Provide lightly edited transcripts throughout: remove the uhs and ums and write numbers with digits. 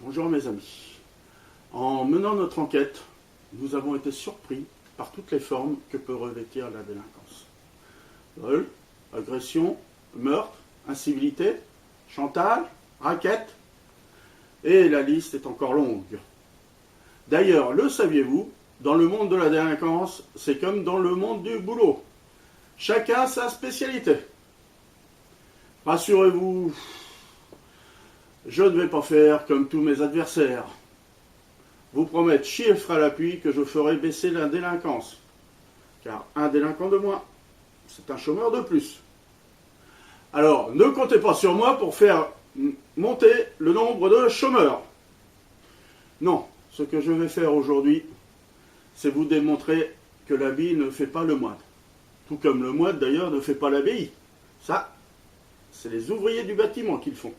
Bonjour mes amis. En menant notre enquête, nous avons été surpris par toutes les formes que peut revêtir la délinquance. Vol, agression, meurtre, incivilité, chantage, racket, et la liste est encore longue. D'ailleurs, le saviez-vous, dans le monde de la délinquance, c'est comme dans le monde du boulot. Chacun a sa spécialité. Rassurez-vous, je ne vais pas faire comme tous mes adversaires. Vous promettre chiffre à l'appui que je ferai baisser la délinquance. Car un délinquant de moins, c'est un chômeur de plus. Alors, ne comptez pas sur moi pour faire monter le nombre de chômeurs. Non, ce que je vais faire aujourd'hui, c'est vous démontrer que l'habit ne fait pas le moine. Tout comme le moine d'ailleurs ne fait pas l'abbaye. Ça, c'est les ouvriers du bâtiment qui le font.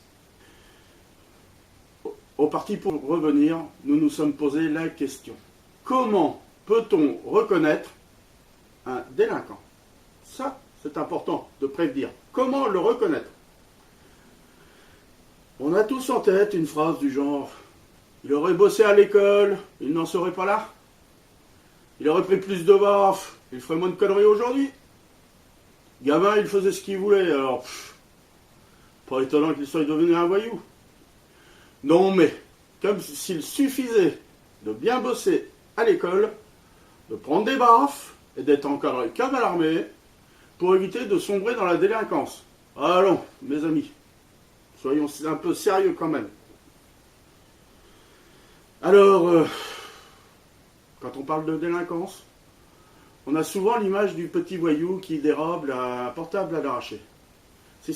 Au parti pour revenir, nous nous sommes posé la question. Comment peut-on reconnaître un délinquant? Ça, c'est important de prévenir. Comment le reconnaître? On a tous en tête une phrase du genre « Il aurait bossé à l'école, il n'en serait pas là. Il aurait pris plus de baffes, il ferait moins de conneries aujourd'hui. Gamin, il faisait ce qu'il voulait, alors pas étonnant qu'il soit devenu un voyou. » Non mais, comme s'il suffisait de bien bosser à l'école, de prendre des baffes et d'être encadré comme à l'armée pour éviter de sombrer dans la délinquance. Allons, mes amis, soyons un peu sérieux quand même. Alors, quand on parle de délinquance, on a souvent l'image du petit voyou qui dérobe un portable à l'arraché. Si,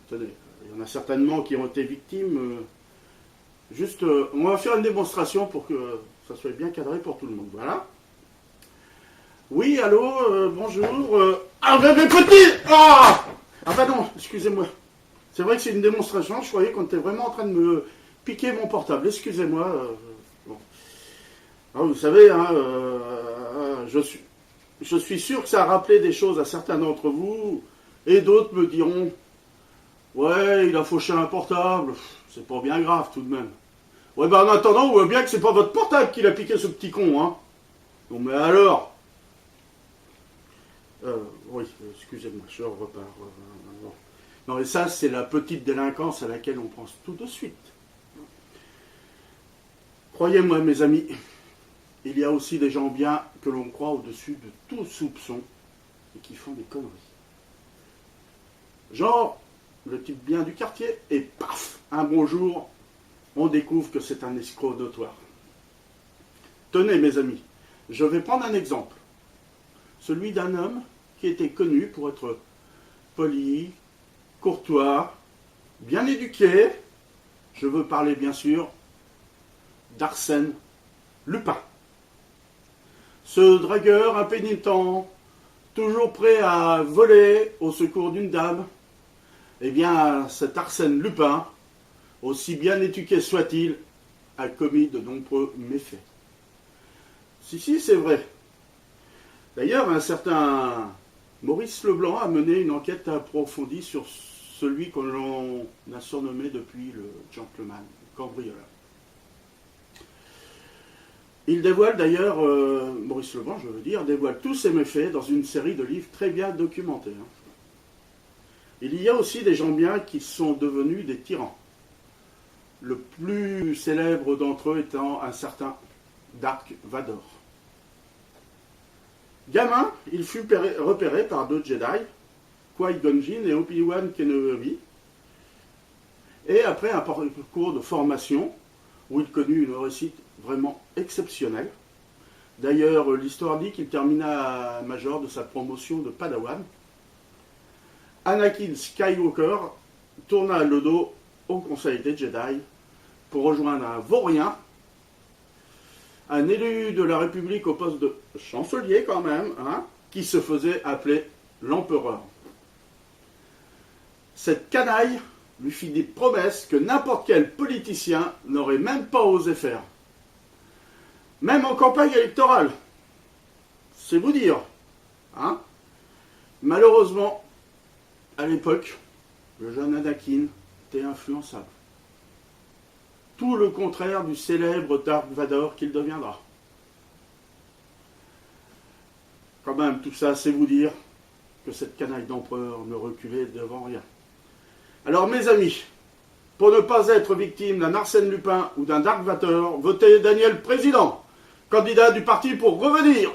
tenez, il y en a certainement qui ont été victimes. Juste, on va faire une démonstration pour que ça soit bien cadré pour tout le monde. Voilà. Oui, allô, bonjour. Ah, mais petit. Ah pardon, excusez-moi. C'est vrai que c'est une démonstration. Je croyais qu'on était vraiment en train de me piquer mon portable. Excusez-moi. Bon. Alors, vous savez, hein, je suis sûr que ça a rappelé des choses à certains d'entre vous. Et d'autres me diront, ouais, il a fauché un portable. C'est pas bien grave tout de même. Ouais, ben en attendant, on voit bien que c'est pas votre portable qui l'a piqué, ce petit con, hein. Non, mais alors. Oui, excusez-moi, je repars. Non, et ça, c'est la petite délinquance à laquelle on pense tout de suite. Croyez-moi, mes amis, il y a aussi des gens bien que l'on croit au-dessus de tout soupçon et qui font des conneries. Genre, le type bien du quartier, et paf, un bonjour, on découvre que c'est un escroc notoire. Tenez, mes amis, je vais prendre un exemple. Celui d'un homme qui était connu pour être poli, courtois, bien éduqué. Je veux parler, bien sûr, d'Arsène Lupin. Ce dragueur impénitent, toujours prêt à voler au secours d'une dame, eh bien, cet Arsène Lupin, aussi bien éduqué soit-il, a commis de nombreux méfaits. Si, c'est vrai. D'ailleurs, un certain Maurice Leblanc a mené une enquête approfondie sur celui que l'on a surnommé depuis le gentleman, le cambrioleur. Il dévoile d'ailleurs, Maurice Leblanc, je veux dire, dévoile tous ses méfaits dans une série de livres très bien documentés. Il y a aussi des gens bien qui sont devenus des tyrans. Le plus célèbre d'entre eux étant un certain Dark Vador. Gamin, il fut repéré par deux Jedi, Qui-Gon Jinn et Obi-Wan Kenobi, et après un parcours de formation où il connut une réussite vraiment exceptionnelle. D'ailleurs, l'histoire dit qu'il termina major de sa promotion de Padawan. Anakin Skywalker tourna le dos au Conseil des Jedi pour rejoindre un vaurien, un élu de la République au poste de chancelier quand même, hein, qui se faisait appeler l'empereur. Cette canaille lui fit des promesses que n'importe quel politicien n'aurait même pas osé faire. Même en campagne électorale. C'est vous dire. Hein. Malheureusement, à l'époque, le jeune Anakin était influençable. Tout tout le contraire du célèbre Dark Vador qu'il deviendra. Quand même, tout ça, c'est vous dire que cette canaille d'empereur ne reculait devant rien. Alors, mes amis, pour ne pas être victime d'un Arsène Lupin ou d'un Dark Vador, votez Daniel président, candidat du parti pour revenir.